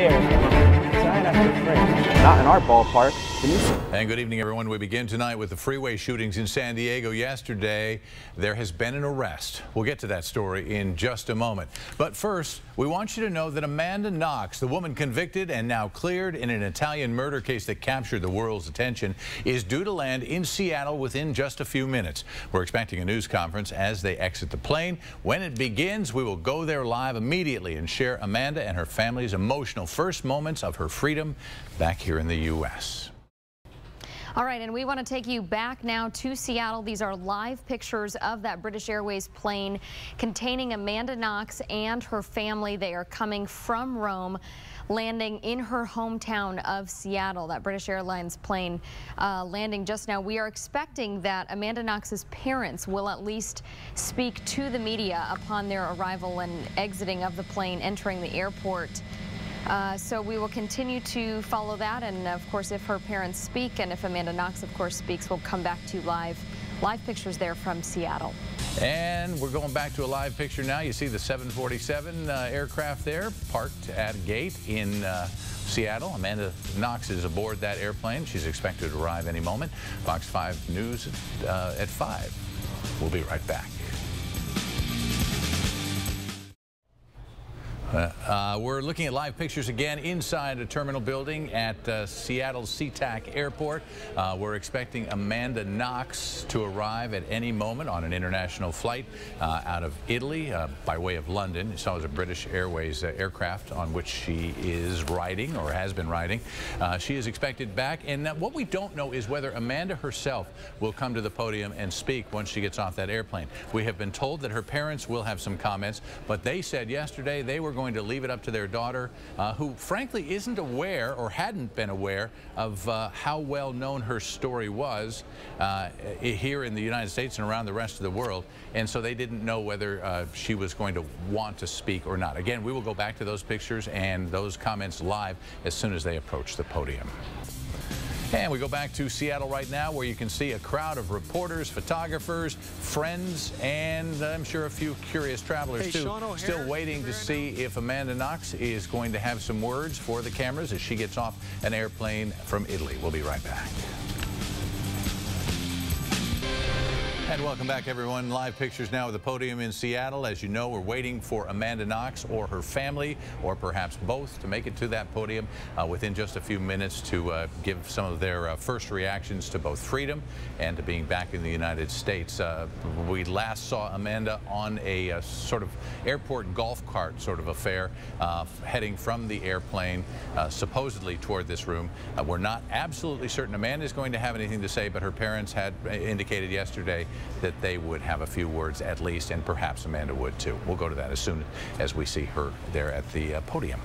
scared. Try not to be afraid. Not in our ballpark. And good evening, everyone. We begin tonight with the freeway shootings in San Diego yesterday. There has been an arrest. We'll get to that story in just a moment. But first, we want you to know that Amanda Knox, the woman convicted and now cleared in an Italian murder case that captured the world's attention, is due to land in Seattle within just a few minutes. We're expecting a news conference as they exit the plane. When it begins, we will go there live immediately and share Amanda and her family's emotional first moments of her freedom back here in the U.S. All right, and we want to take you back now to Seattle. These are live pictures of that British Airways plane containing Amanda Knox and her family. They are coming from Rome, landing in her hometown of Seattle. That British Airlines plane landing just now. We are expecting that Amanda Knox's parents will at least speak to the media upon their arrival and exiting of the plane, entering the airport. So we will continue to follow that, and of course if her parents speak and if Amanda Knox of course speaks, we'll come back to live pictures there from Seattle. And we're going back to a live picture now. You see the 747 aircraft there parked at a gate in Seattle. Amanda Knox is aboard that airplane. She's expected to arrive any moment. Fox 5 News at 5. We'll be right back. We're looking at live pictures again inside a terminal building at Seattle's SeaTac Airport. We're expecting Amanda Knox to arrive at any moment on an international flight out of Italy by way of London. You saw it was a British Airways aircraft on which she is riding or has been riding. She is expected back, and what we don't know is whether Amanda herself will come to the podium and speak once she gets off that airplane. We have been told that her parents will have some comments, but they said yesterday they were going to leave it up to their daughter, who frankly isn't aware or hadn't been aware of how well known her story was here in the United States and around the rest of the world, and so they didn't know whether she was going to want to speak or not. Again, we will go back to those pictures and those comments live as soon as they approach the podium. And we go back to Seattle right now, where you can see a crowd of reporters, photographers, friends, and I'm sure a few curious travelers too, still waiting to see if Amanda Knox is going to have some words for the cameras as she gets off an airplane from Italy. We'll be right back. And welcome back, everyone. Live pictures now at the podium in Seattle. As you know, we're waiting for Amanda Knox or her family, or perhaps both, to make it to that podium within just a few minutes to give some of their first reactions to both freedom and to being back in the United States. We last saw Amanda on a sort of airport golf cart sort of affair, heading from the airplane supposedly toward this room. We're not absolutely certain Amanda is going to have anything to say, but her parents had indicated yesterday that they would have a few words at least, and perhaps Amanda would too. We'll go to that as soon as we see her there at the podium.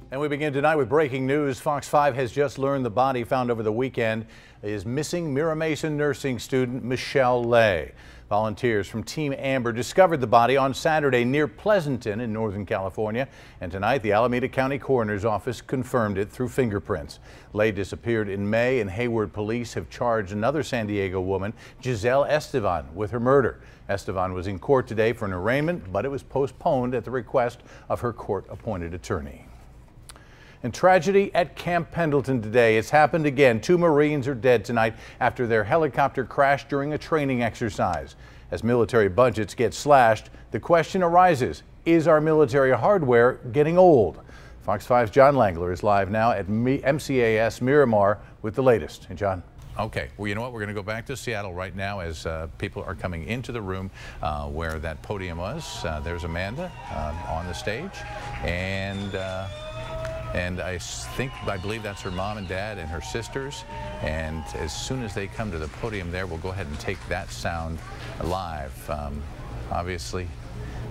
And we begin tonight with breaking news. Fox 5 has just learned the body found over the weekend is missing Mira Mason nursing student Michelle Lay. Volunteers from Team Amber discovered the body on Saturday near Pleasanton in Northern California, and tonight the Alameda County Coroner's Office confirmed it through fingerprints. Lay disappeared in May, and Hayward police have charged another San Diego woman, Giselle Estevan, with her murder. Estevan was in court today for an arraignment, but it was postponed at the request of her court-appointed attorney. And tragedy at Camp Pendleton today. It's happened again. 2 Marines are dead tonight after their helicopter crashed during a training exercise. As military budgets get slashed, the question arises, is our military hardware getting old? Fox 5's John Langler is live now at MCAS Miramar with the latest. Hey, John. Okay, well, you know what? We're going to go back to Seattle right now as people are coming into the room where that podium was. There's Amanda on the stage, and I believe that's her mom and dad and her sisters. And as soon as they come to the podium there, we'll go ahead and take that sound live. Obviously,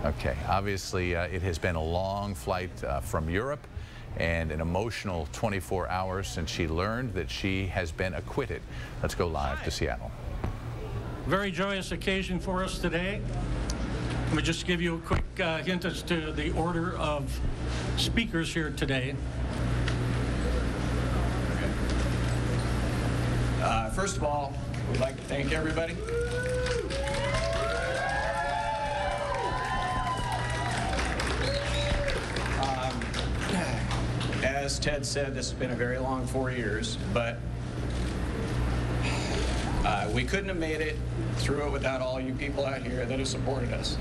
it has been a long flight from Europe and an emotional 24 hours since she learned that she has been acquitted. Let's go live to Seattle. Very joyous occasion for us today. Let me just give you a quick hint as to the order of speakers here today. First of all, we'd like to thank everybody. as Ted said, this has been a very long 4 years, but we couldn't have made it through it without all you people out here that have supported us.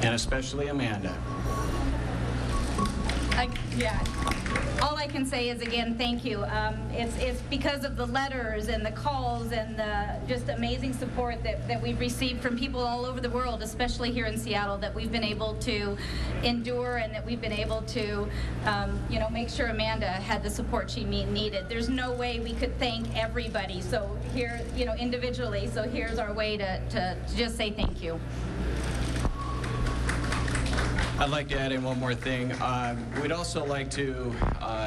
And especially Amanda. Yeah. All I can say is, again, thank you. It's because of the letters and the calls and the just amazing support that we've received from people all over the world, especially here in Seattle, that we've been able to endure and that we've been able to, make sure Amanda had the support she needed. There's no way we could thank everybody. So here, individually, so here's our way to just say thank you. I'd like to add in one more thing. We'd also like to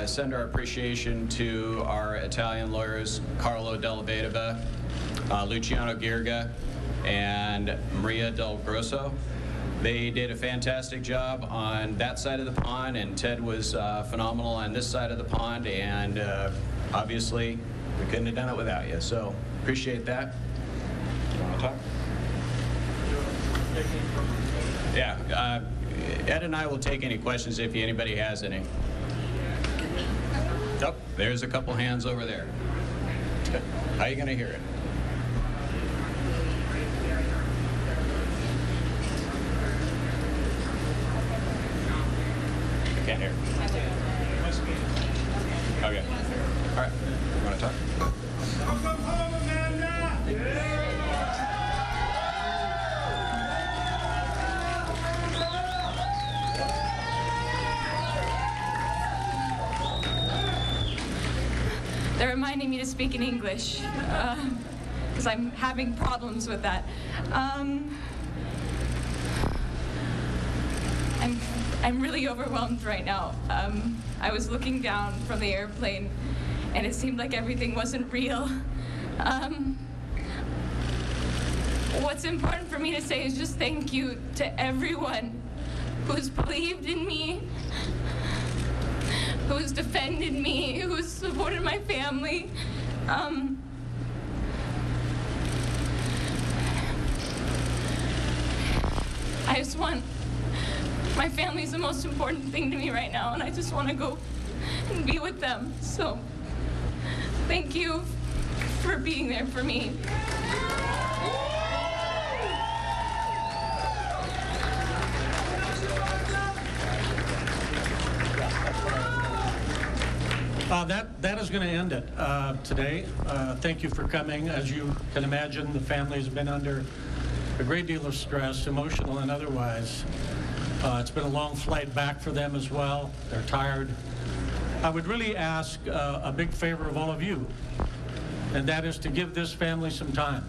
send our appreciation to our Italian lawyers, Carlo Della Vedova, Luciano Girga, and Maria Del Grosso. They did a fantastic job on that side of the pond, and Ted was phenomenal on this side of the pond, and obviously we couldn't have done it without you. So appreciate that. You want to talk? Yeah. Ed and I will take any questions if anybody has any. Oh, there's a couple hands over there. How are you going to hear it? I can't hear. Okay. All right. You want to talk? Welcome home, Amanda! Yeah. They're reminding me to speak in English because I'm having problems with that. I'm really overwhelmed right now. I was looking down from the airplane and it seemed like everything wasn't real. What's important for me to say is just thank you to everyone who's believed in me, who's defended me, who's supported my family. I just want, my family's the most important thing to me right now, and I just want to go and be with them. So, thank you for being there for me. That is going to end it today. Thank you for coming. As you can imagine, the family's been under a great deal of stress, emotional and otherwise. It's been a long flight back for them as well. They're tired. I would really ask a big favor of all of you, and that is to give this family some time.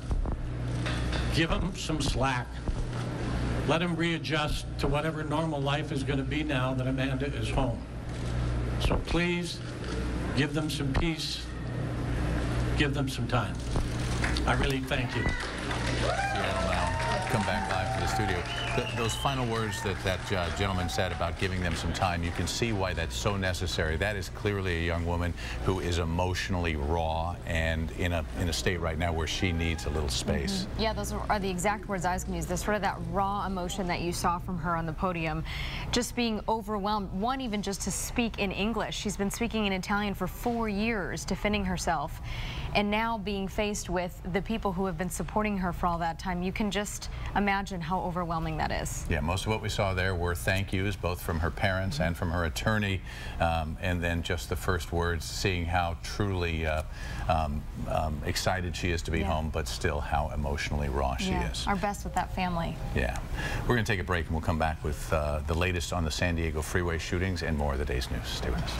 Give them some slack. Let them readjust to whatever normal life is going to be now that Amanda is home. So please, give them some peace, give them some time. I really thank you. Seattle now, come back live to the studio. Those final words that gentleman said about giving them some time, you can see why that's so necessary. That is clearly a young woman who is emotionally raw and in a state right now where she needs a little space. Yeah, those are the exact words I was going to use. This sort of that raw emotion that you saw from her on the podium, just being overwhelmed. One, even just to speak in English. She's been speaking in Italian for 4 years, defending herself, and now being faced with the people who have been supporting her for all that time. You can just imagine how overwhelming that is. Yeah, most of what we saw there were thank yous, both from her parents and from her attorney, and then just the first words, seeing how truly excited she is to be home, but still how emotionally raw she is. Our best with that family. Yeah. We're going to take a break and we'll come back with the latest on the San Diego freeway shootings and more of the day's news. Stay with us.